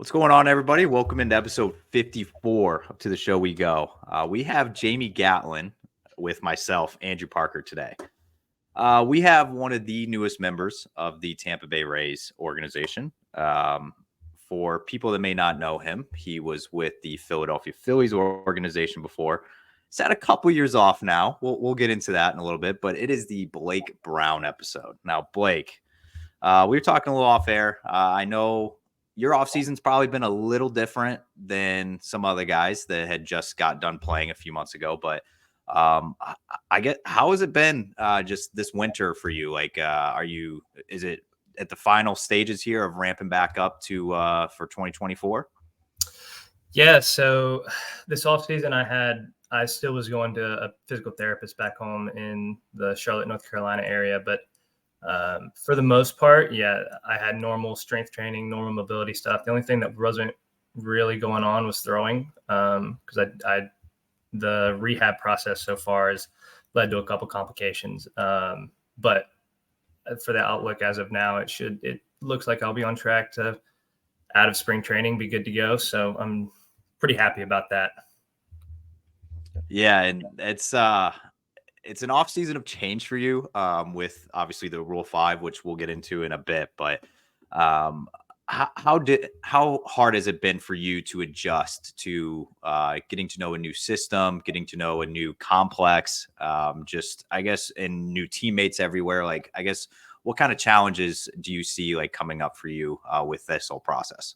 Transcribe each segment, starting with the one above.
What's going on, everybody? Welcome into episode 54. Up to the show we go. We have Jamie Gatlin with myself, Andrew Parker, today. We have one of the newest members of the Tampa Bay Rays organization. For people that may not know him, he was with the Philadelphia Phillies organization before. He's had a couple years off now. We'll get into that in a little bit, but it is the Blake Brown episode. Now, Blake, we were talking a little off air. I know your offseason's probably been a little different than some other guys that had just got done playing a few months ago. But I get, how has it been just this winter for you? Like, is it at the final stages here of ramping back up to for 2024? Yeah. So this offseason I still was going to a physical therapist back home in the Charlotte, North Carolina area. But for the most part, yeah, I had normal strength training, normal mobility stuff. The only thing that wasn't really going on was throwing, because the rehab process so far has led to a couple complications. But for the outlook as of now, it looks like I'll be on track to out of spring training, be good to go. So I'm pretty happy about that. Yeah, and it's an off season of change for you, with obviously the Rule 5, which we'll get into in a bit. But how hard has it been for you to adjust to getting to know a new system, getting to know a new complex, just I guess, and new teammates everywhere? Like, I guess, what kind of challenges do you see like coming up for you with this whole process?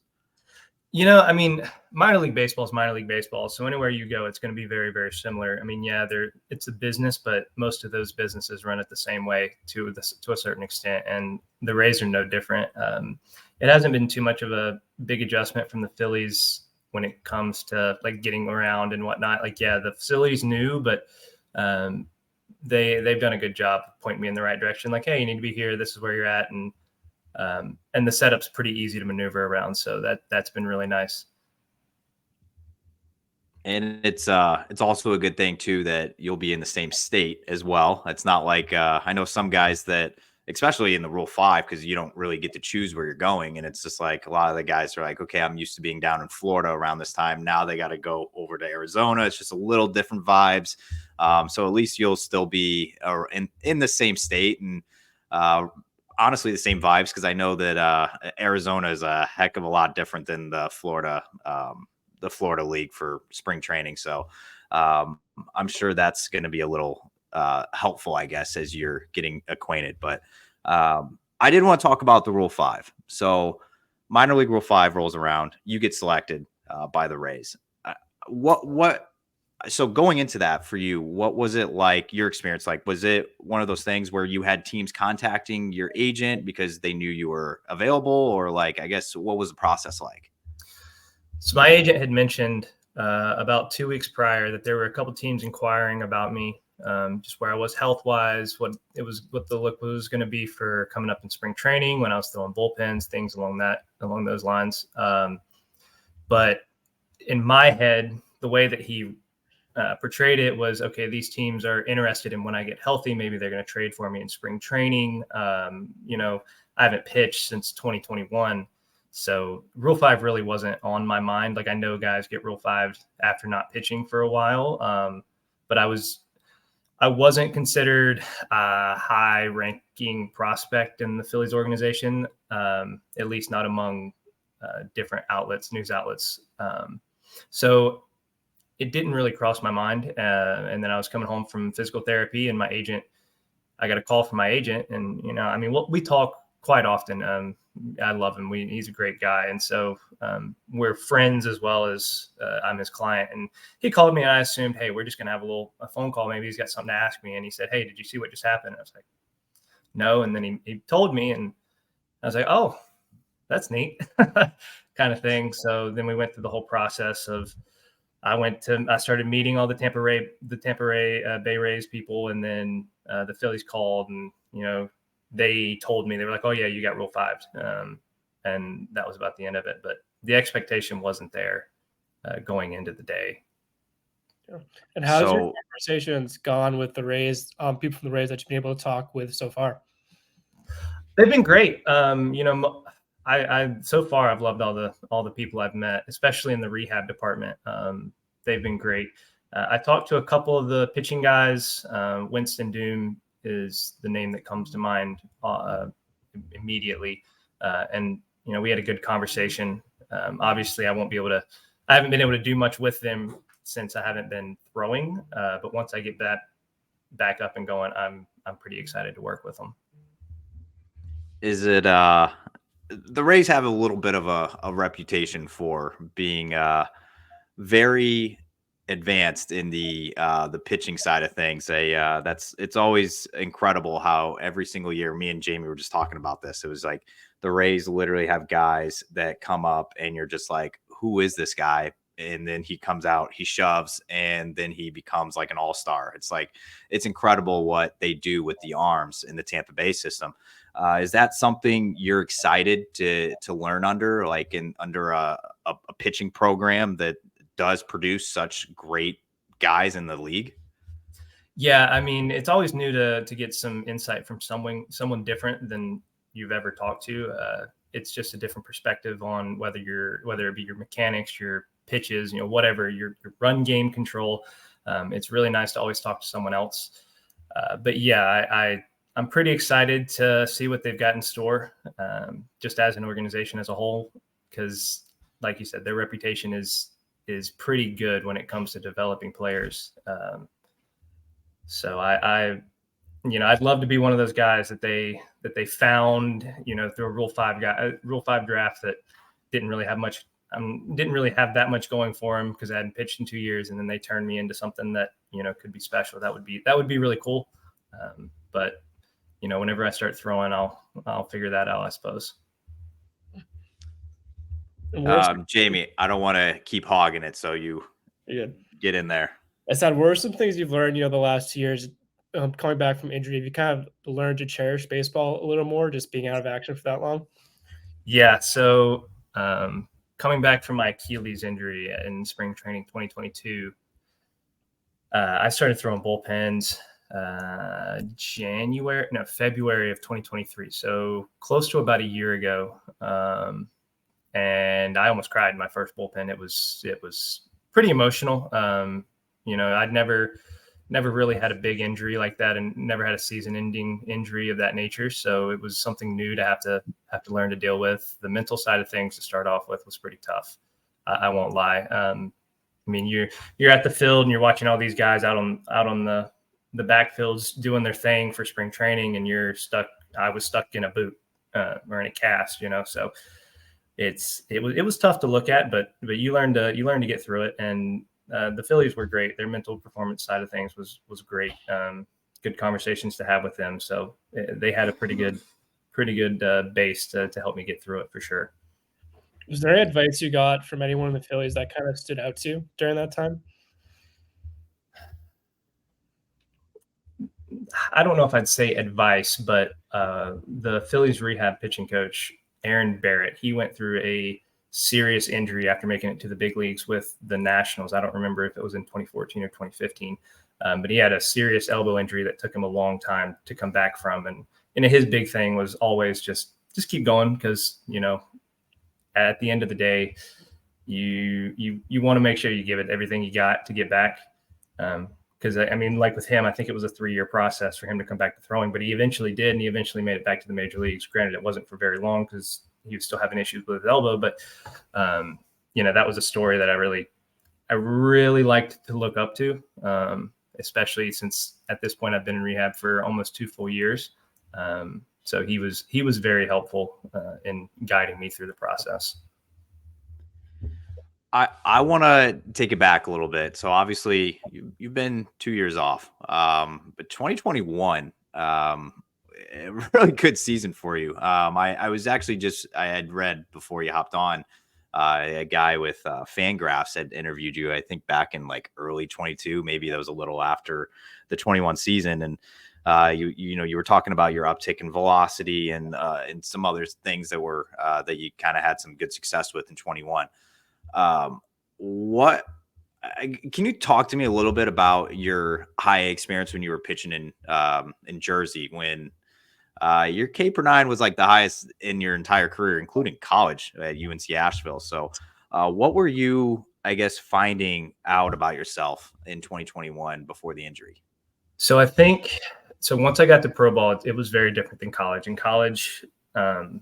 I mean, minor league baseball is minor league baseball. So anywhere you go, it's going to be very, very similar. I mean, yeah, it's a business, but most of those businesses run it the same way to a certain extent. And the Rays are no different. It hasn't been too much of a big adjustment from the Phillies when it comes to like getting around and whatnot. Like, yeah, the facility's new, but they've done a good job pointing me in the right direction. Like, hey, you need to be here. This is where you're at. And the setup's pretty easy to maneuver around. So that's been really nice. And it's also a good thing too that you'll be in the same state as well. It's not like I know some guys that, especially in the Rule 5, because you don't really get to choose where you're going, and it's just like a lot of the guys are like, okay, I'm used to being down in Florida around this time. Now they got to go over to Arizona. It's just a little different vibes. So at least you'll still be in the same state and honestly the same vibes, because I know that Arizona is a heck of a lot different than the Florida League for spring training. So I'm sure that's going to be a little helpful, I guess, as you're getting acquainted. But I did want to talk about the Rule 5. So minor league Rule 5 rolls around, you get selected by the Rays. So going into that for you, what was it like, your experience? Like, was it one of those things where you had teams contacting your agent because they knew you were available, or like, I guess, what was the process like? So my agent had mentioned about 2 weeks prior that there were a couple teams inquiring about me, just where I was health-wise, what the look was going to be for coming up in spring training when I was throwing bullpens, things along those lines. But in my head, the way that he portrayed it was, okay, these teams are interested in when I get healthy. Maybe they're going to trade for me in spring training. I haven't pitched since 2021. So Rule 5 really wasn't on my mind. Like, I know guys get Rule 5 after not pitching for a while. But I wasn't considered a high ranking prospect in the Phillies organization, at least not among different news outlets. So it didn't really cross my mind. And then I was coming home from physical therapy, and I got a call from my agent, and, we talk quite often. I love him. He's a great guy. And so we're friends as well as I'm his client. And he called me, and I assumed, hey, we're just going to have a phone call. Maybe he's got something to ask me. And he said, hey, did you see what just happened? And I was like, no. And then he told me, and I was like, oh, that's neat kind of thing. So then we went through the whole process of, I started meeting all the Tampa Bay Rays people. And then the Phillies called, and, they told me, they were like, oh yeah, you got Rule 5. And that was about the end of it. But the expectation wasn't there going into the day. And how's your conversations gone with the Rays, people from the Rays that you've been able to talk with so far? They've been great. I so far I've loved all the people I've met, especially in the rehab department. They've been great. I talked to a couple of the pitching guys. Winston Doom is the name that comes to mind immediately, and we had a good conversation. Obviously, I haven't been able to do much with them since I haven't been throwing. But once I get that back up and going, I'm pretty excited to work with them. Is it the Rays have a little bit of a reputation for being very advanced in the pitching side of things. It's always incredible how every single year, me and Jamie were just talking about this. It was like the Rays literally have guys that come up and you're just like, who is this guy? And then he comes out, he shoves, and then he becomes like an all-star. It's incredible what they do with the arms in the Tampa Bay system. Is that something you're excited to learn under a pitching program that does produce such great guys in the league? Yeah, I mean, it's always new to get some insight from someone different than you've ever talked to. It's just a different perspective on whether it be your mechanics, your pitches, whatever, your run game control. It's really nice to always talk to someone else. But yeah, I'm pretty excited to see what they've got in store, just as an organization as a whole, because like you said, their reputation is pretty good when it comes to developing players. So I'd love to be one of those guys that they found, through a Rule 5 draft that didn't really have that much going for him because I hadn't pitched in 2 years, and then they turned me into something that could be special. That would be really cool. But whenever I start throwing, I'll figure that out, I suppose. Jamie, I don't want to keep hogging it, so you get in there. I said, what are some things you've learned, the last 2 years, coming back from injury? Have you kind of learned to cherish baseball a little more, just being out of action for that long? Yeah. So coming back from my Achilles injury in spring training 2022, I started throwing bullpens February of 2023. So close to about a year ago. And I almost cried in my first bullpen. It was pretty emotional. I'd never really had a big injury like that, and never had a season-ending injury of that nature. So it was something new to have to learn to deal with. The mental side of things to start off with was pretty tough. I won't lie. You're at the field and you're watching all these guys out on the backfields doing their thing for spring training, and you're stuck. I was stuck in a boot or in a cast, so. It was tough to look at, but you learn to get through it. And the Phillies were great. Their mental performance side of things was great. Good conversations to have with them. So they had a pretty good base to help me get through it for sure. Was there any advice you got from anyone in the Phillies that kind of stood out to you during that time? I don't know if I'd say advice, but the Phillies rehab pitching coach, Aaron Barrett, he went through a serious injury after making it to the big leagues with the Nationals. I don't remember if it was in 2014 or 2015, but he had a serious elbow injury that took him a long time to come back from. And his big thing was always just keep going, because, at the end of the day, you want to make sure you give it everything you got to get back. Because, like with him, I think it was a 3-year process for him to come back to throwing, but he eventually did, and he eventually made it back to the major leagues. Granted, it wasn't for very long because he was still having issues with his elbow, but, that was a story that I really liked to look up to, especially since at this point I've been in rehab for almost 2 full years. So he was very helpful in guiding me through the process. I want to take it back a little bit. So obviously you've been 2 years off, but 2021, a really good season for you. I was actually I had read before you hopped on, a guy with Fangraphs had interviewed you, I think back in like early 22, maybe that was a little after the 21 season. And you were talking about your uptick in velocity and some other things that you kind of had some good success with in 21. Can you talk to me a little bit about your high A experience when you were pitching in Jersey, when Your K per 9 was like the highest in your entire career, including college at UNC Asheville. So, what were you, I guess, finding out about yourself in 2021 before the injury? So I think once I got to pro ball, it was very different than college. In college, and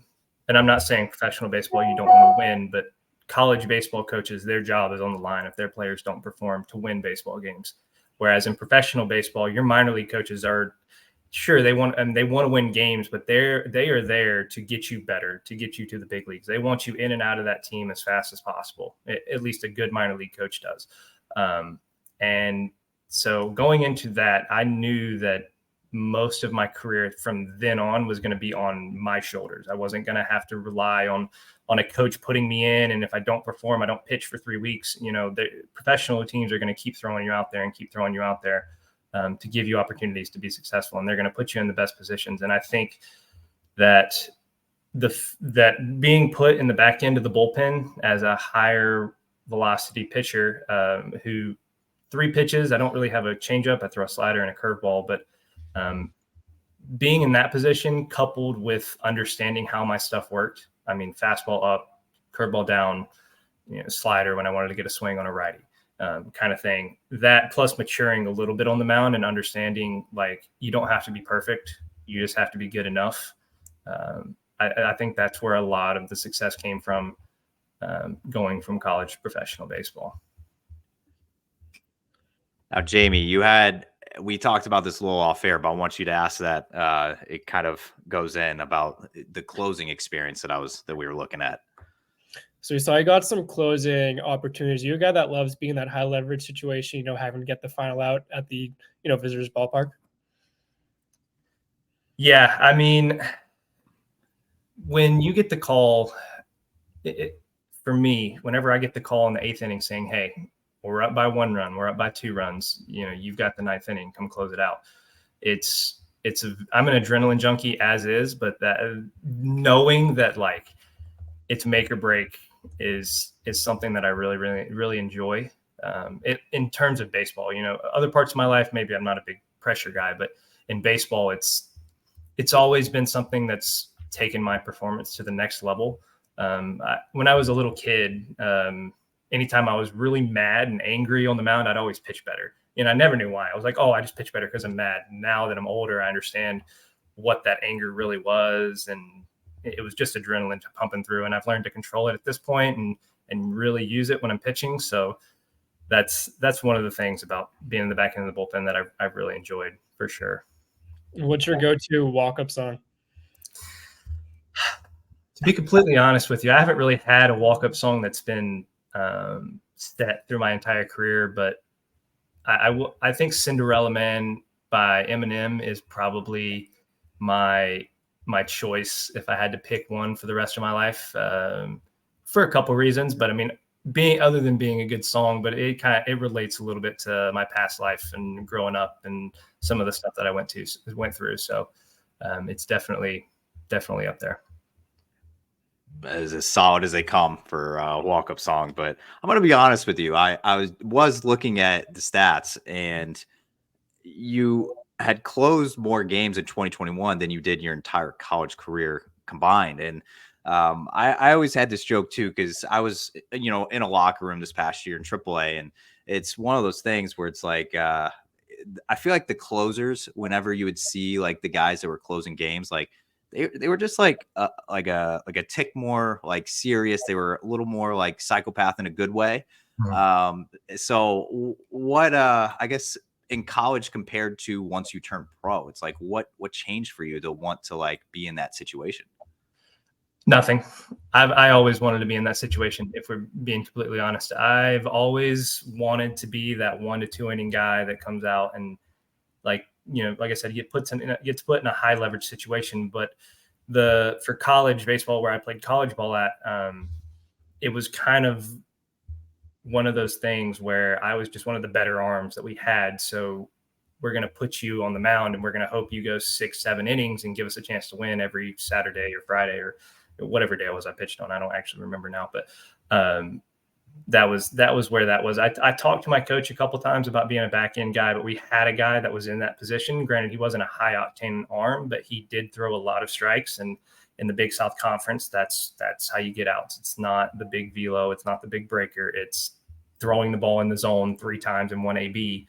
I'm not saying professional baseball you don't want to win, but college baseball coaches, their job is on the line if their players don't perform to win baseball games. Whereas in professional baseball, your minor league coaches are sure they want to win games, but they are there to get you better, to get you to the big leagues. They want you in and out of that team as fast as possible. At least a good minor league coach does. And so going into that, I knew that most of my career from then on was going to be on my shoulders. I wasn't going to have to rely on a coach putting me in. And if I don't perform, I don't pitch for 3 weeks. The professional teams are going to keep throwing you out there to give you opportunities to be successful. And they're going to put you in the best positions. And I think that that being put in the back end of the bullpen as a higher velocity pitcher who 3 pitches, I don't really have a changeup. I throw a slider and a curveball, but being in that position coupled with understanding how my stuff worked. I mean, fastball up, curveball down, slider when I wanted to get a swing on a righty, kind of thing. That plus maturing a little bit on the mound and understanding like you don't have to be perfect. You just have to be good enough. I think that's where a lot of the success came from going from college to professional baseball. Now, Jamie, we talked about this a little off air, but I want you to ask that. It kind of goes in about the closing experience that we were looking at. So I got some closing opportunities. You're a guy that loves being in that high leverage situation, having to get the final out at the, visitors ballpark. Yeah. I mean, when you get the call, for me, whenever I get the call in the 8th inning saying, hey, we're up by 1 run, we're up by 2 runs, you've got the 9th inning, come close it out. I'm an adrenaline junkie as is, but that knowing that like it's make or break is something that I really, really, really enjoy. In terms of baseball, other parts of my life, maybe I'm not a big pressure guy, but in baseball, it's always been something that's taken my performance to the next level. When I was a little kid, anytime I was really mad and angry on the mound, I'd always pitch better. I never knew why. I was like, oh, I just pitch better because I'm mad. Now that I'm older, I understand what that anger really was. And it was just adrenaline pumping through. And I've learned to control it at this point and really use it when I'm pitching. So that's one of the things about being in the back end of the bullpen that I've really enjoyed for sure. What's your go-to walk-up song? To be completely honest with you, I haven't really had a walk-up song that's been set through my entire career, but I think Cinderella Man by Eminem is probably my choice if I had to pick one for the rest of my life, for a couple reasons. But I mean, other than being a good song, but it relates a little bit to my past life and growing up and some of the stuff that I went through. So it's definitely up there. As solid as they come for a walk-up song. But I'm going to be honest with you. I was looking at the stats, and you had closed more games in 2021 than you did your entire college career combined. And I always had this joke too, because I was, in a locker room this past year in AAA, and it's one of those things where it's like, I feel like the closers, whenever you would see like the guys that were closing games, like they were just like a tick more like serious. They were a little more like psychopath in a good way. Mm-hmm. So what I guess in college compared to once you turn pro, it's like what changed for you to want to like be in that situation? Nothing. I always wanted to be in that situation. If we're being completely honest, I've always wanted to be that 1 to 2 inning guy that comes out and like I said, gets put in a high leverage situation. But for college baseball, where I played college ball at, it was kind of one of those things where I was just one of the better arms that we had. So we're going to put you on the mound and we're going to hope you go 6-7 innings and give us a chance to win every Saturday or Friday or whatever day it was I pitched on. I don't actually remember now, but that was where that was. I talked to my coach a couple times about being a back end guy, but we had a guy that was in that position. Granted, he wasn't a high octane arm, but he did throw a lot of strikes. And in the Big South Conference, that's how you get outs. It's not the big velo. It's not the big breaker. It's throwing the ball in the zone 3 times in 1 AB.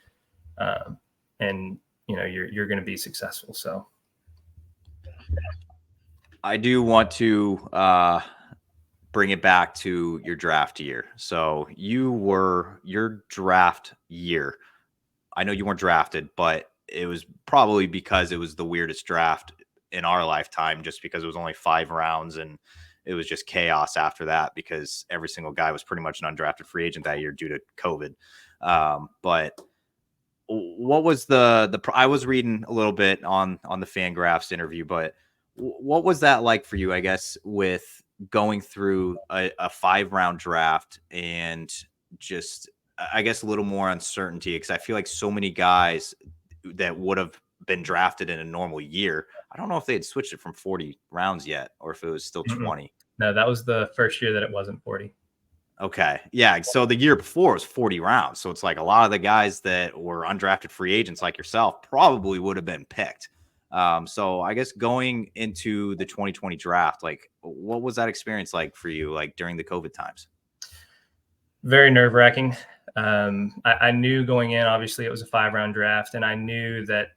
And you're going to be successful. So I do want to bring it back to your draft year. So your draft year, I know you weren't drafted, but it was probably because it was the weirdest draft in our lifetime, just because it was only 5 rounds and it was just chaos after that because every single guy was pretty much an undrafted free agent that year due to COVID. But what was I was reading a little bit on the Fangraphs interview, but what was that like for you, I guess, with going through a 5-round draft and just, I guess, a little more uncertainty? Because I feel like so many guys that would have been drafted in a normal year, I don't know if they had switched it from 40 rounds yet or if it was still 20. No, that was the first year that it wasn't 40. Okay. Yeah. So the year before was 40 rounds. So it's like a lot of the guys that were undrafted free agents like yourself probably would have been picked. So I guess going into the 2020 draft, like, what was that experience like for you, like during the COVID times? Very nerve-wracking. I knew going in, obviously it was a 5-round draft, and I knew that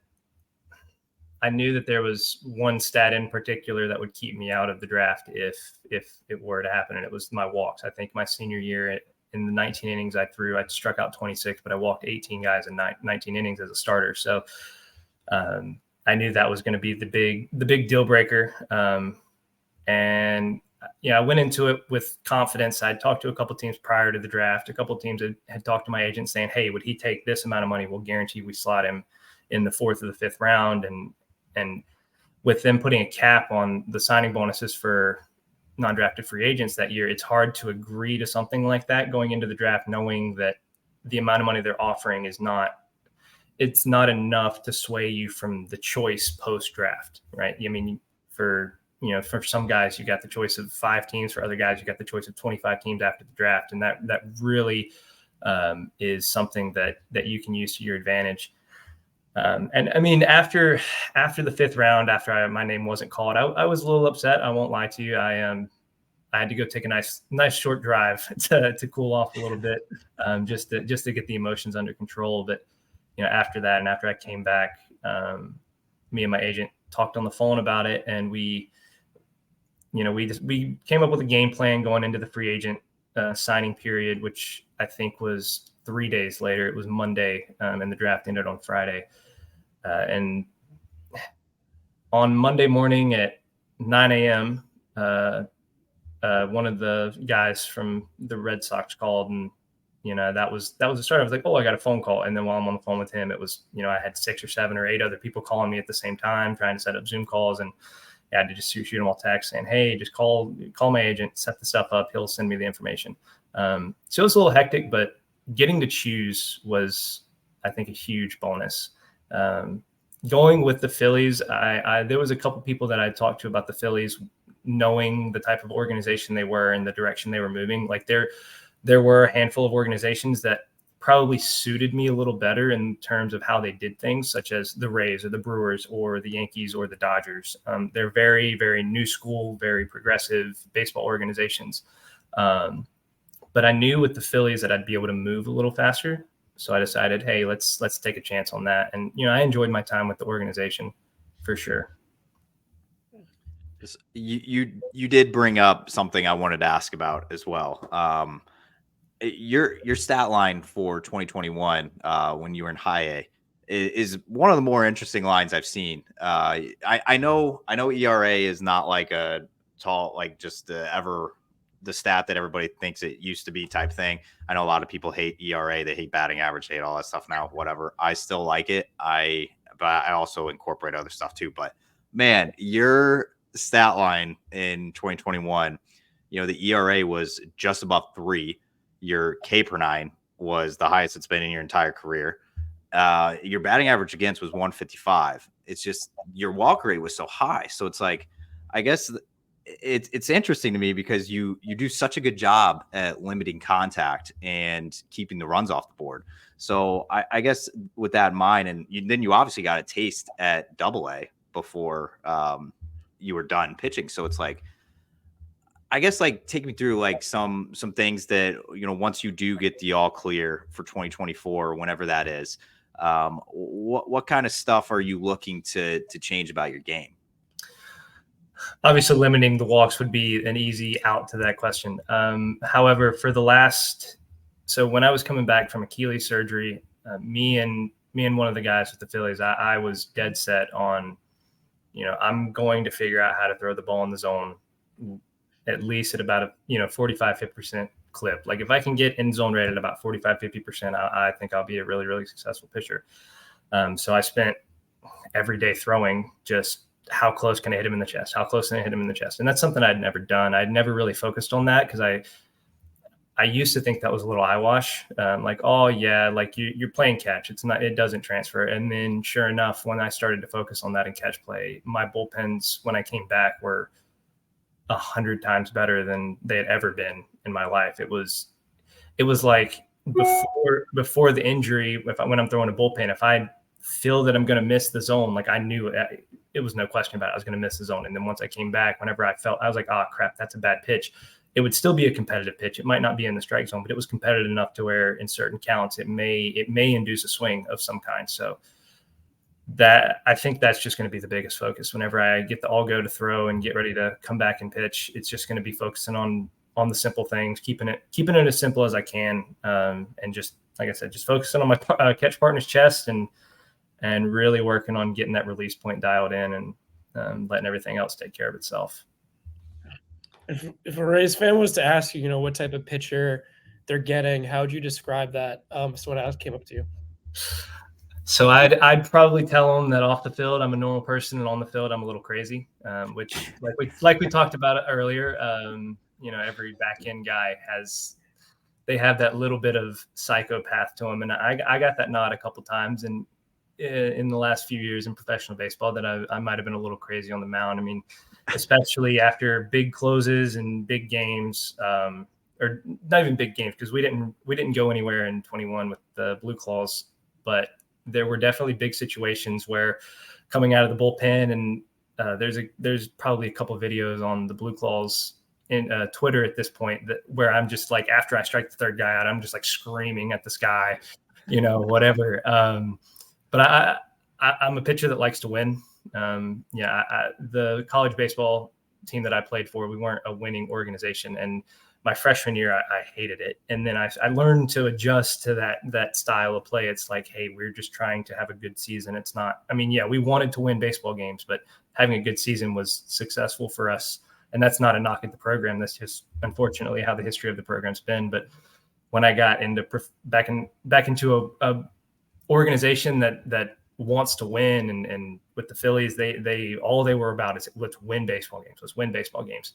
there was one stat in particular that would keep me out of the draft if it were to happen, and it was my walks. I think my senior year, in the 19 innings I threw, I struck out 26, but I walked 18 guys in 19 innings as a starter. So I knew that was going to be the big deal breaker. And I went into it with confidence. I'd talked to a couple teams prior to the draft. A couple teams had talked to my agent saying, hey, would he take this amount of money? We'll guarantee we slot him in the 4th or the 5th round. And with them putting a cap on the signing bonuses for non-drafted free agents that year, it's hard to agree to something like that going into the draft, knowing that the amount of money they're offering is not enough to sway you from the choice post-draft, right? I mean, for some guys, you got the choice of 5 teams. For other guys, you got the choice of 25 teams after the draft. And that really is something that you can use to your advantage. And I mean, after the 5th round, after my name wasn't called, I was a little upset. I won't lie to you. I had to go take a nice short drive to cool off a little bit, just to get the emotions under control. But after that, and after I came back, me and my agent talked on the phone about it, and we came up with a game plan going into the free agent signing period, which I think was 3 days later. It was Monday, and the draft ended on Friday. And on Monday morning at 9 a.m., one of the guys from the Red Sox called, and that was the start. I was like, oh, I got a phone call. And then while I'm on the phone with him, it was, I had 6 or 7 or 8 other people calling me at the same time, trying to set up Zoom calls. And I had to just shoot them all text saying, hey, just call my agent, set the stuff up. He'll send me the information. So it was a little hectic, but getting to choose was, I think, a huge bonus. Going with the Phillies, there was a couple people that I talked to about the Phillies, knowing the type of organization they were and the direction they were moving. Like there were a handful of organizations that probably suited me a little better in terms of how they did things, such as the Rays or the Brewers or the Yankees or the Dodgers. They're very, very new school, very progressive baseball organizations. But I knew with the Phillies that I'd be able to move a little faster. So I decided, hey, let's take a chance on that. And, I enjoyed my time with the organization for sure. You did bring up something I wanted to ask about as well. Your stat line for 2021 when you were in high A is one of the more interesting lines I've seen. I know ERA is not like a tall, like just the stat that everybody thinks it used to be type thing. I know a lot of people hate ERA, they hate batting average, hate all that stuff now, whatever. I still like it. But I also incorporate other stuff too. But man, your stat line in 2021, the ERA was just above 3. Your K per 9 was the highest it's been in your entire career. Your batting average against was 155. It's just your walk rate was so high. So it's like, I guess it's interesting to me because you do such a good job at limiting contact and keeping the runs off the board. So I guess with that in mind, and then you obviously got a taste at Double-A before you were done pitching. So it's like, I guess, like, take me through like some things that, once you do get the all clear for 2024, whenever that is, what kind of stuff are you looking to change about your game? Obviously, limiting the walks would be an easy out to that question. However, so when I was coming back from Achilles surgery, me and one of the guys with the Phillies, I was dead set on, I'm going to figure out how to throw the ball in the zone at least at about a 45, 50% clip. Like if I can get in zone rate at about 45, 50%, I think I'll be a really, really successful pitcher. So I spent every day throwing just how close can I hit him in the chest? How close can I hit him in the chest? And that's something I'd never done. I'd never really focused on that because I used to think that was a little eyewash. Like, oh yeah, like you're playing catch. It doesn't transfer. And then sure enough, when I started to focus on that in catch play, my bullpens, when I came back, were 100 times better than they had ever been in my life. It was like before the injury, when I'm throwing a bullpen, if I feel that I'm going to miss the zone, like I knew it was no question about it. I was going to miss the zone. And then once I came back, whenever I was like, oh crap, that's a bad pitch. It would still be a competitive pitch. It might not be in the strike zone, but it was competitive enough to where in certain counts, it may induce a swing of some kind. So that, I think that's just going to be the biggest focus. Whenever I get the all go to throw and get ready to come back and pitch, it's just going to be focusing on the simple things, keeping it as simple as I can. And just, like I said, just focusing on my catch partner's chest and really working on getting that release point dialed in and letting everything else take care of itself. If a Rays fan was to ask you, what type of pitcher they're getting, how would you describe that? So when I came up to you. So I'd probably tell them that off the field, I'm a normal person, and on the field, I'm a little crazy, which like we talked about earlier, every back end guy they have that little bit of psychopath to them. And I got that nod a couple times. And in the last few years in professional baseball that I might've been a little crazy on the mound. I mean, especially after big closes and big games, or not even big games, because we didn't go anywhere in 21 with the Blue Claws, but there were definitely big situations where coming out of the bullpen, and there's probably a couple of videos on the Blue Claws in Twitter at this point where I'm just like, after I strike the third guy out, I'm just like screaming at the sky, whatever. But I'm a pitcher that likes to win. The college baseball team that I played for, we weren't a winning organization. And my freshman year, I hated it. And then I learned to adjust to that style of play. It's like, hey, we're just trying to have a good season. It's not, we wanted to win baseball games, but having a good season was successful for us. And that's not a knock at the program. That's just, unfortunately, how the history of the program's been. But when I got into back into a organization that wants to win, and with the Phillies, they all they were about is let's win baseball games. Let's win baseball games.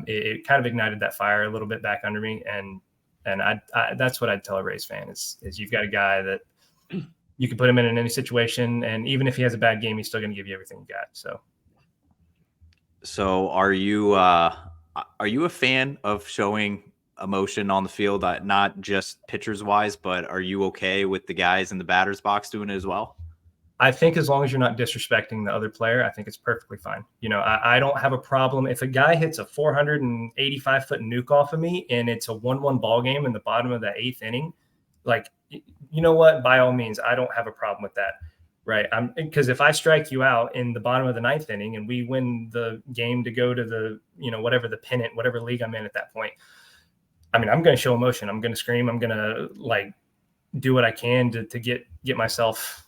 It kind of ignited that fire a little bit back under me, and I that's what I'd tell a Rays fan is you've got a guy that you can put him in any situation, and even if he has a bad game, he's still going to give you everything you got. So are you a fan of showing emotion on the field, not just pitchers wise, but are you okay with the guys in the batter's box doing it as well? I think as long as you're not disrespecting the other player, I think it's perfectly fine. I don't have a problem if a guy hits a 485-foot nuke off of me and it's a 1-1 ball game in the bottom of the 8th inning. Like, you know what? By all means, I don't have a problem with that. Right. Because if I strike you out in the bottom of the 9th inning and we win the game to go to the, whatever the pennant, whatever league I'm in at that point, I'm going to show emotion. I'm going to scream. I'm going to do what I can to get myself,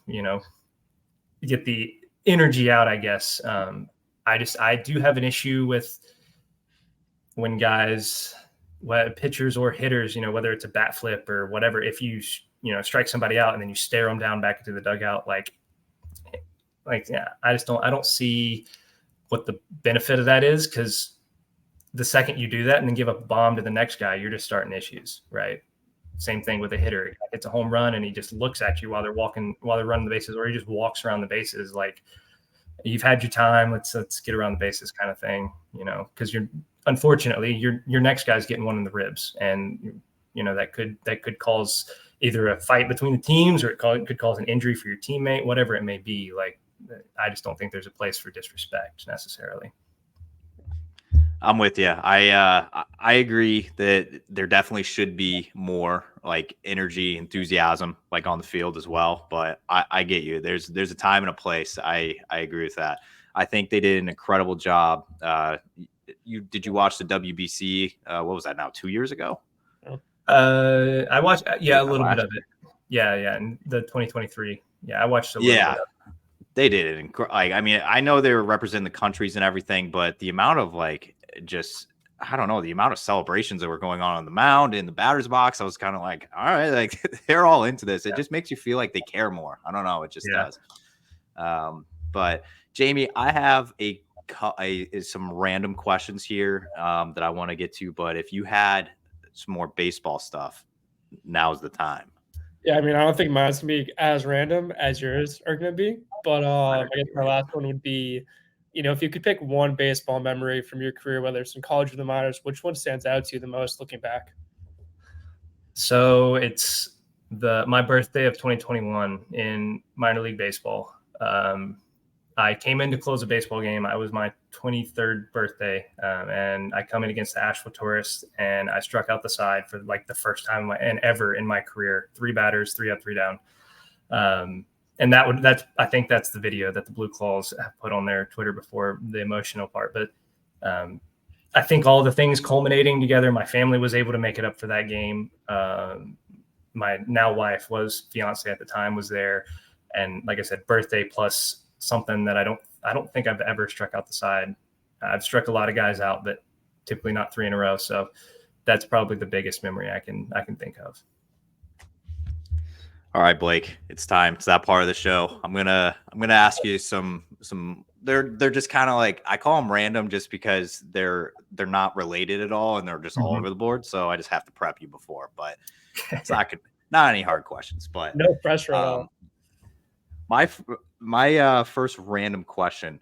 get the energy out, I guess. I do have an issue with when guys, pitchers or hitters, whether it's a bat flip or whatever, if you, strike somebody out and then you stare them down back into the dugout, I don't see what the benefit of that is, because the second you do that and then give up a bomb to the next guy, you're just starting issues, right? Same thing with a hitter. It's a home run and he just looks at you while they're running the bases, or he just walks around the bases. you've had your time. Let's get around the bases kind of thing, because unfortunately your next guy's getting one in the ribs, and that could cause either a fight between the teams, or it could cause an injury for your teammate, whatever it may be. Like, I just don't think there's a place for disrespect necessarily. I'm with you. I agree that there definitely should be more like energy, enthusiasm, like on the field as well. But I get you. There's a time and a place. I agree with that. I think they did an incredible job. Did you watch the WBC? What was that now? 2 years ago? I watched a little bit of it. Yeah, in the 2023. Yeah, I watched a little bit of it. They did it. I mean, I know they were representing the countries and everything, but the amount of I don't know, the amount of celebrations that were going on the mound, in the batter's box, I was kind of like, all right, like they're all into this. It just makes you feel like they care more. I don't know. It just does. But Jamie, I have some random questions here that I want to get to, but if you had some more baseball stuff, now's the time. Yeah, I mean, I don't think mine's gonna be as random as yours are gonna be, but I guess my last one would be, if you could pick one baseball memory from your career, whether it's in college or the minors, which one stands out to you the most looking back? So it's my birthday of 2021 in minor league baseball. I came in to close a baseball game. It was my 23rd birthday, and I come in against the Asheville Tourists, and I struck out the side for like the first time ever in my career. 3 batters, 3 up, 3 down. And I think that's the video that the Blue Claws have put on their Twitter before the emotional part. But I think all the things culminating together, my family was able to make it up for that game. My now wife, fiance at the time, was there. And like I said, birthday plus something that I don't think I've ever struck out the side. I've struck a lot of guys out, but typically not 3 in a row. So that's probably the biggest memory I can think of. All right, Blake, it's time. It's that part of the show. I'm gonna ask you some. They're just kind of like, I call them random just because they're not related at all, and they're just all over the board. So I just have to prep you before, but it's not any hard questions. But no pressure at all. My first random question: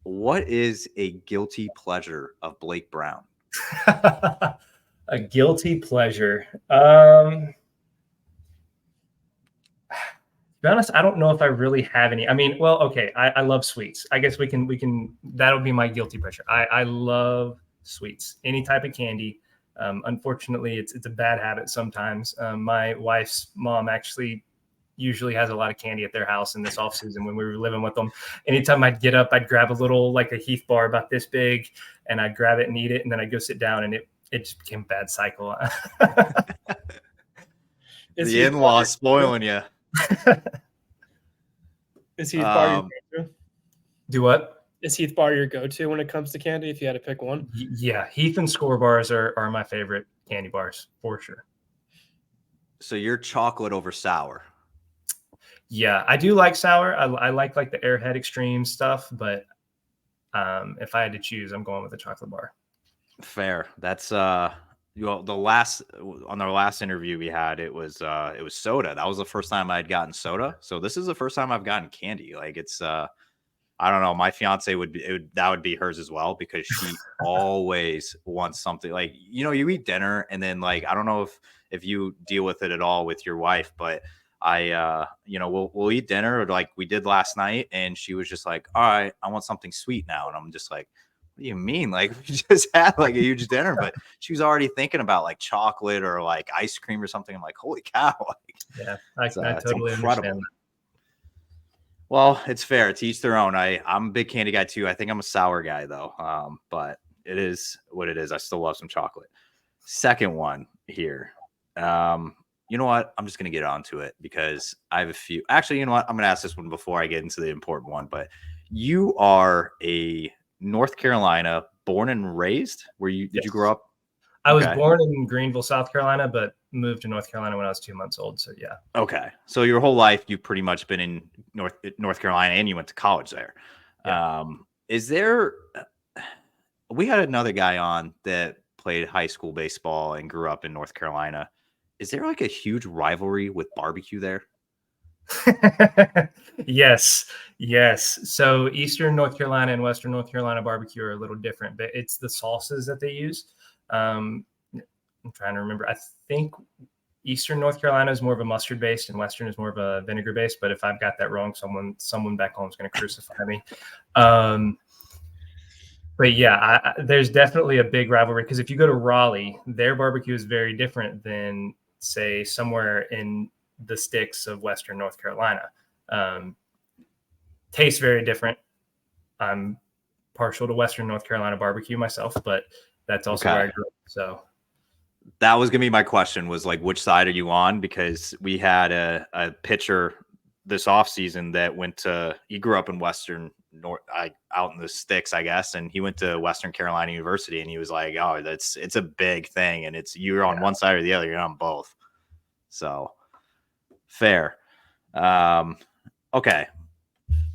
what is a guilty pleasure of Blake Brown? A guilty pleasure. To be honest, I don't know if I really have any. I mean, well, okay, I love sweets. I guess we can. That'll be my guilty pleasure. I love sweets, any type of candy. Unfortunately, it's a bad habit sometimes. My wife's mom actually usually has a lot of candy at their house in this off season when we were living with them. Anytime I'd get up, I'd grab a little, like a Heath bar about this big, and I'd grab it and eat it, and then I'd go sit down, and it just became a bad cycle. The in-law spoiling you. Is Heath Bar your go-to? Do what? Is Heath Bar your go-to when it comes to candy, if you had to pick one? Yeah, Heath and Score bars are my favorite candy bars, for sure. So you're chocolate over sour. Yeah, I do like sour. I like the Airhead Extreme stuff, but if I had to choose, I'm going with the chocolate bar. Fair. That's on our last interview we had, it was soda. That was the first time I'd gotten soda. So this is the first time I've gotten candy. Like, it's I don't know. My fiance would be hers as well, because she always wants something. Like, you eat dinner, and then, like, I don't know if you deal with it at all with your wife, but we'll eat dinner like we did last night, and she was just like, all right, I want something sweet now. And I'm just like, what do you mean? Like, we just had like a huge dinner, but she was already thinking about like chocolate or like ice cream or something. I'm like, holy cow. Yeah, I totally understand. Well, it's fair. To each their own. I'm a big candy guy too. I think I'm a sour guy though. But it is what it is. I still love some chocolate. Second one here. You know what? I'm just going to get onto it because I have a few. Actually, you know what? I'm going to ask this one before I get into the important one. But you are a North Carolina born and raised. Did you grow up? I was born in Greenville, South Carolina, but moved to North Carolina when I was 2 months old. So yeah. Okay. So your whole life, you've pretty much been in North Carolina, and you went to college there. Yeah. We had another guy on that played high school baseball and grew up in North Carolina. Is there like a huge rivalry with barbecue there? Yes. So Eastern North Carolina and Western North Carolina barbecue are a little different, but it's the sauces that they use. I'm trying to remember. I think Eastern North Carolina is more of a mustard based and Western is more of a vinegar based. But if I've got that wrong, someone back home is going to crucify me. But yeah, there's definitely a big rivalry because if you go to Raleigh, their barbecue is very different than, say, somewhere in the sticks of Western North Carolina. Tastes very different. I'm partial to Western North Carolina barbecue myself, but that's also where I grew up. So that was gonna be my question, was like, which side are you on? Because we had a pitcher this offseason that he grew up in out in the sticks, I guess, and he went to Western Carolina University, and he was like, oh, it's a big thing, and you're on one side or the other, you're on both. So fair. Okay.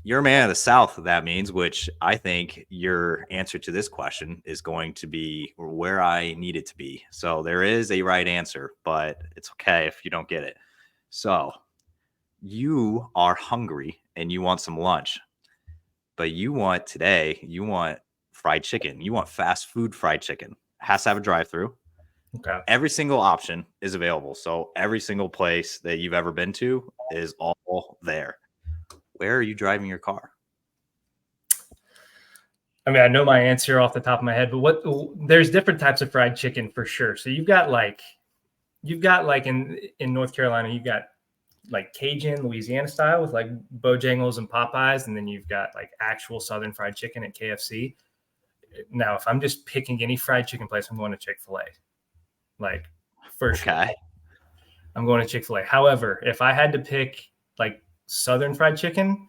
You're a man of the South, that means, which I think your answer to this question is going to be where I need it to be. So there is a right answer, but it's okay if you don't get it. So you are hungry and you want some lunch, but you want fried chicken. You want fast food fried chicken. Has to have a drive-through. okay. Every single option is available. So every single place that you've ever been to is all there. Where are you driving your car? I mean, I know my answer off the top of my head, but there's different types of fried chicken for sure. So you've got like in North Carolina, you've got like Cajun, Louisiana style with like Bojangles and Popeyes, and then you've got like actual Southern fried chicken at KFC. Now, if I'm just picking any fried chicken place, I'm going to Chick-fil-A. Like for sure, I'm going to Chick-fil-A. However, if I had to pick like Southern fried chicken,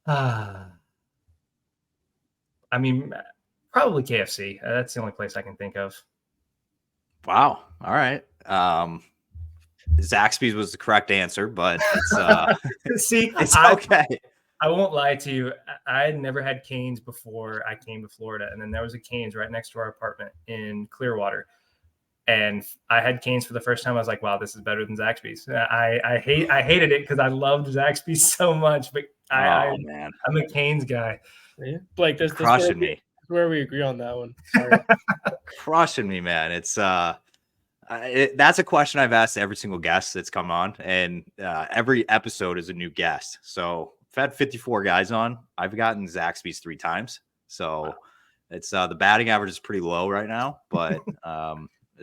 I mean, probably KFC. That's the only place I can think of. Wow. All right. Zaxby's was the correct answer, but it's See, it's okay. I won't lie to you. I had never had Cane's before I came to Florida, and then there was a Cane's right next to our apartment in Clearwater. And I had Cane's for the first time. I was like, wow, this is better than Zaxby's. I hated it because I loved Zaxby's so much, but I'm a Cane's guy. Yeah. Blake, this crushing me. Where we agree on that one. Crushing me, man. It's that's a question I've asked every single guest that's come on, and every episode is a new guest. So I've had 54 guys on. I've gotten Zaxby's 3 times. So it's the batting average is pretty low right now, but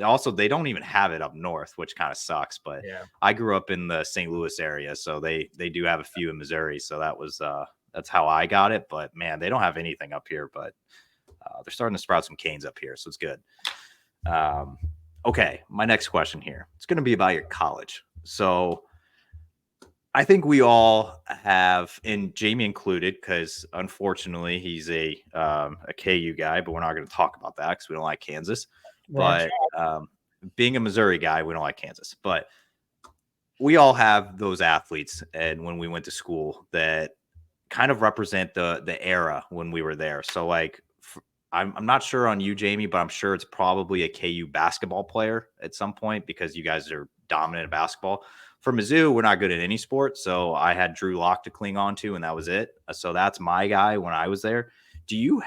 also they don't even have it up north, which kind of sucks. But I grew up in the St. Louis area, so they do have a few in Missouri. So that's how I got it. But man, they don't have anything up here, but they're starting to sprout some Canes up here, so it's good. Okay, my next question here. It's going to be about your college. So I think we all have, and Jamie included, because unfortunately he's a KU guy, but we're not going to talk about that because we don't like Kansas. But being a Missouri guy, we don't like Kansas. But we all have those athletes, and when we went to school, that kind of represent the era when we were there. So like, I'm not sure on you, Jamie, but I'm sure it's probably a KU basketball player at some point because you guys are dominant in basketball. For Mizzou, we're not good at any sport, so I had Drew Lock to cling on to, and that was it. So that's my guy when I was there. UNC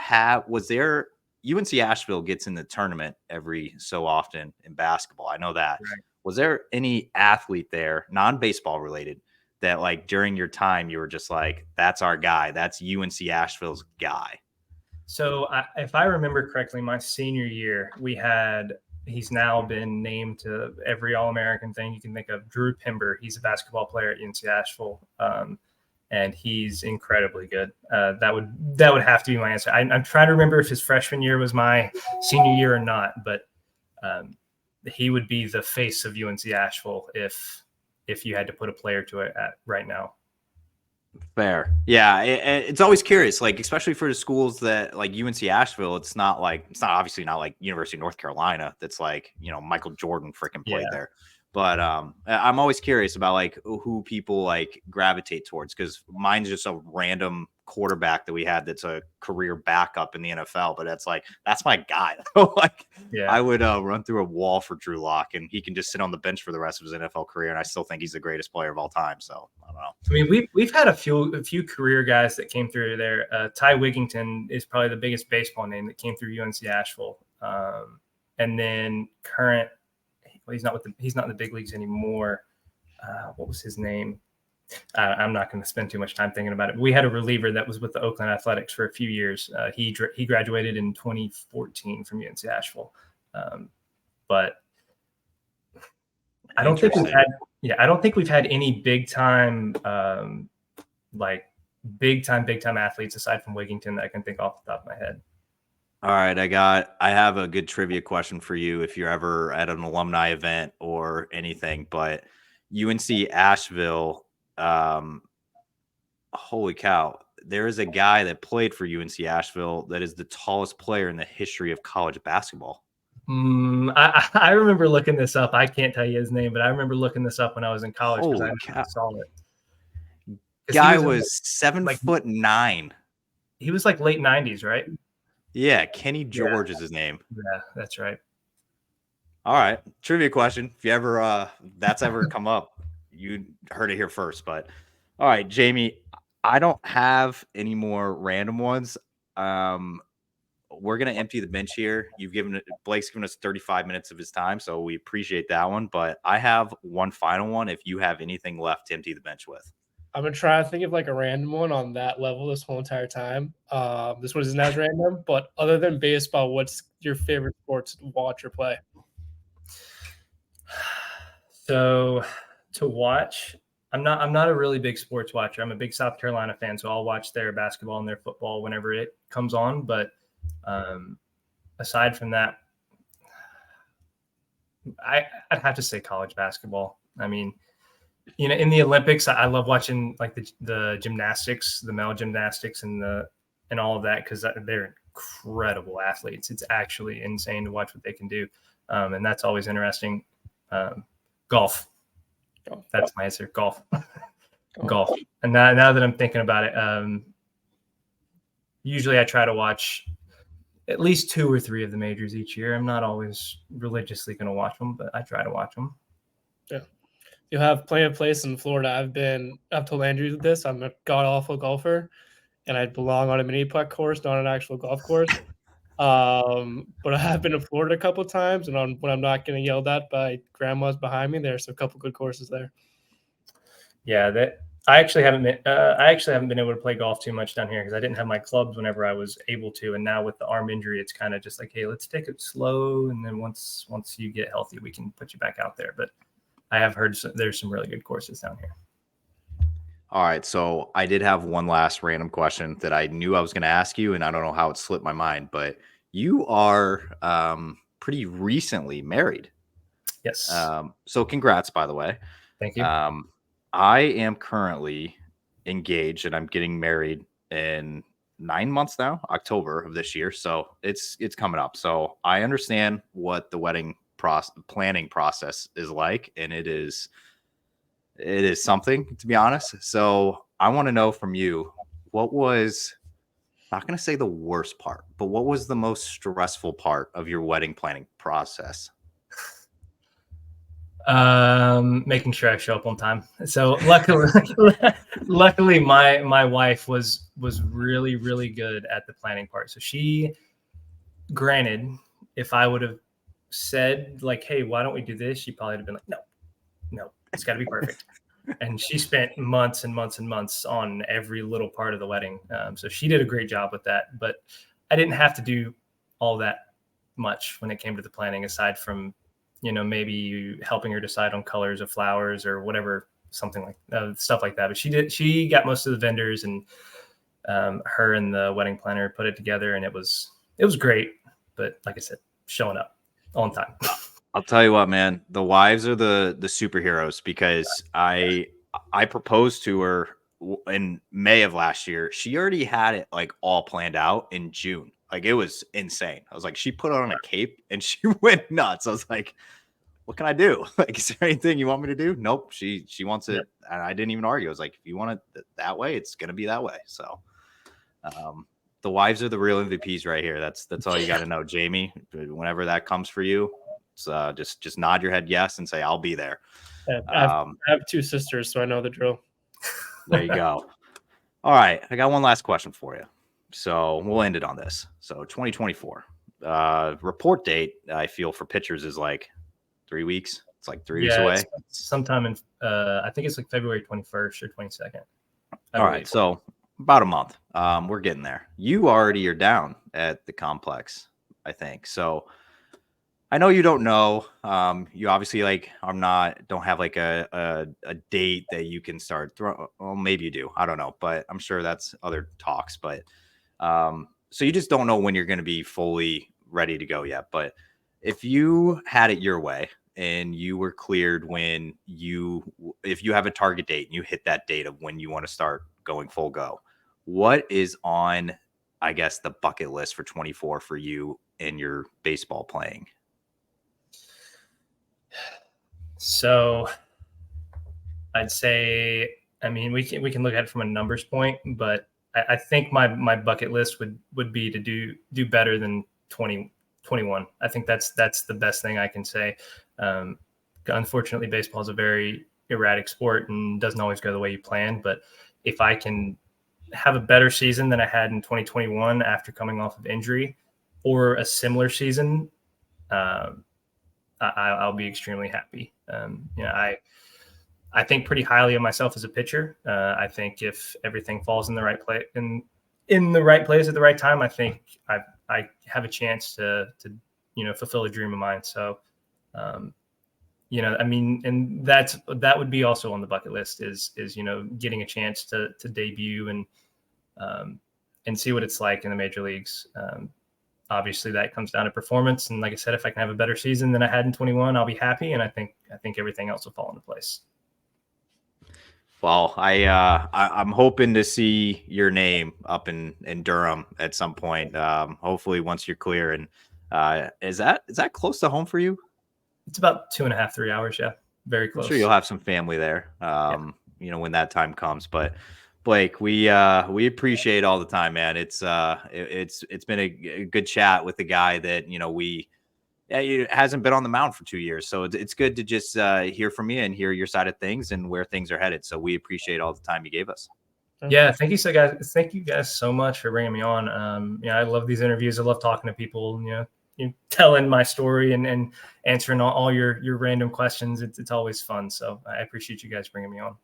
Asheville gets in the tournament every so often in basketball. I know that. Right. Was there any athlete there, non-baseball related, that like during your time you were just like, that's our guy, that's UNC Asheville's guy? So if I remember correctly, my senior year, he's now been named to every All-American thing you can think of. Drew Pember, he's a basketball player at UNC Asheville, and he's incredibly good. That would have to be my answer. I'm trying to remember if his freshman year was my senior year or not, but he would be the face of UNC Asheville if you had to put a player to it at right now. Fair. Yeah. It's always curious, like, especially for the schools that like UNC Asheville, it's not obviously not like University of North Carolina. That's like, Michael Jordan freaking played there. But I'm always curious about like who people like gravitate towards, because mine's just a random quarterback that we had that's a career backup in the NFL, but that's my guy. I would run through a wall for Drew Lock, and he can just sit on the bench for the rest of his NFL career, and I still think he's the greatest player of all time. So I don't know. I mean, we've had a few career guys that came through there. Ty Wigington is probably the biggest baseball name that came through UNC Asheville, and then current. Well, he's not in the big leagues anymore. What was his name? I'm not going to spend too much time thinking about it. But we had a reliever that was with the Oakland Athletics for a few years. He graduated in 2014 from UNC Asheville. But I don't think we've had any big time athletes aside from Wigington that I can think off the top of my head. All right, I have a good trivia question for you if you're ever at an alumni event or anything, but UNC Asheville, holy cow, there is a guy that played for UNC Asheville that is the tallest player in the history of college basketball. I remember looking this up. I can't tell you his name, but I remember looking this up when I was in college because I saw it. Guy was 7'9". He was like late 90s, right? Yeah, Kenny George is his name. Yeah, that's right. All right, trivia question. If you ever that's ever come up, you heard it here first. But all right, Jamie, I don't have any more random ones. We're gonna empty the bench here. Blake's given us 35 minutes of his time, so we appreciate that one. But I have one final one. If you have anything left to empty the bench with. I'm gonna try to think of like a random one on that level this whole entire time. This one isn't as random, but other than baseball, what's your favorite sport to watch or play? So to watch, I'm not a really big sports watcher. I'm a big South Carolina fan, so I'll watch their basketball and their football whenever it comes on. But aside from that, I'd have to say college basketball. I mean, you know, in the Olympics, I love watching like the gymnastics, the male gymnastics, and all of that because they're incredible athletes. It's actually insane to watch what they can do, and that's always interesting. Golf. That's my answer. Golf. Golf. And now that I'm thinking about it, usually I try to watch at least 2 or 3 of the majors each year. I'm not always religiously going to watch them, but I try to watch them. Yeah. You have plenty of place in Florida. I've told Andrew this. I'm a god awful golfer, and I belong on a mini putt course, not an actual golf course. But I have been to Florida a couple of times, and when I'm not getting yelled at by grandmas behind me, there's a couple good courses there. Yeah, I actually haven't been able to play golf too much down here because I didn't have my clubs whenever I was able to, and now with the arm injury, it's kind of just like, hey, let's take it slow, and then once you get healthy, we can put you back out there. But I have heard there's some really good courses down here. All right, so I did have one last random question that I knew I was going to ask you, and I don't know how it slipped my mind, but you are pretty recently married. Yes. So congrats, by the way. Thank you. I am currently engaged, and I'm getting married in 9 months now, October of this year. So it's coming up. So I understand what the wedding planning process is like, and it is something, to be honest. So I want to know from you, what was, not going to say the worst part, but what was the most stressful part of your wedding planning process? Making sure I show up on time. So luckily my wife was really, really good at the planning part. So granted, if I would have said like, hey, why don't we do this? She probably would have been like, no, it's got to be perfect. And she spent months and months and months on every little part of the wedding. So she did a great job with that, but I didn't have to do all that much when it came to the planning, aside from, you know, maybe helping her decide on colors of flowers or whatever, something like stuff like that. But she got most of the vendors, and her and the wedding planner put it together, and it was great. But like I said, showing up on time. I'll tell you what, man, the wives are the superheroes, because I proposed to her in May of last year. She already had it like all planned out in June. Like, it was insane. I was like, she put on a cape and she went nuts. I was like, what can I do? Like, is there anything you want me to do? Nope. She wants it. Yep. And I didn't even argue. I was like, if you want it that way, it's going to be that way. So The wives are the real MVPs right here. That's all you got to know, Jamie. Whenever that comes for you, it's, just nod your head yes and say I'll be there. Yeah, I have 2 sisters, so I know the drill. There you go. All right, I got one last question for you. So we'll end it on this. So 2024 report date, I feel for pitchers is like 3 weeks. It's like 3 weeks away. Sometime in I think it's like February 21st or 22nd. All right, so about a month. We're getting there. You already are down at the complex, I think. So I know you don't know. You obviously don't have like a date that you can start. Well, maybe you do. I don't know, but I'm sure that's other talks. But so you just don't know when you're going to be fully ready to go yet. But if you had it your way and you were cleared if you have a target date and you hit that date of when you want to start going full go, what is on, I guess, the bucket list for 24 for you in your baseball playing? So I'd say, I mean, we can look at it from a numbers point, but I think my bucket list would be to do better than 2021. I think that's the best thing I can say. Unfortunately, baseball is a very erratic sport and doesn't always go the way you plan. But if I can have a better season than I had in 2021 after coming off of injury, or a similar season, I'll be extremely happy. I think pretty highly of myself as a pitcher. I think if everything falls in the right place in the right place at the right time, I think I have a chance to fulfill a dream of mine. So, I mean, and that would be also on the bucket list is getting a chance to debut and see what it's like in the major leagues. Obviously that comes down to performance. And like I said, if I can have a better season than I had in 21, I'll be happy. And I think everything else will fall into place. Well, I'm hoping to see your name up in Durham at some point. Hopefully once you're clear. And is that close to home for you? It's about 2.5, 3 hours. Yeah. Very close. I'm sure you'll have some family there. When that time comes, but Blake, we appreciate all the time, man. It's been a good chat with the guy that, it hasn't been on the mound for 2 years. So it's good to just hear from you and hear your side of things and where things are headed. So we appreciate all the time you gave us. Yeah. Thank you guys so much for bringing me on. I love these interviews. I love talking to people, telling my story and answering all your random questions. It's always fun. So I appreciate you guys bringing me on.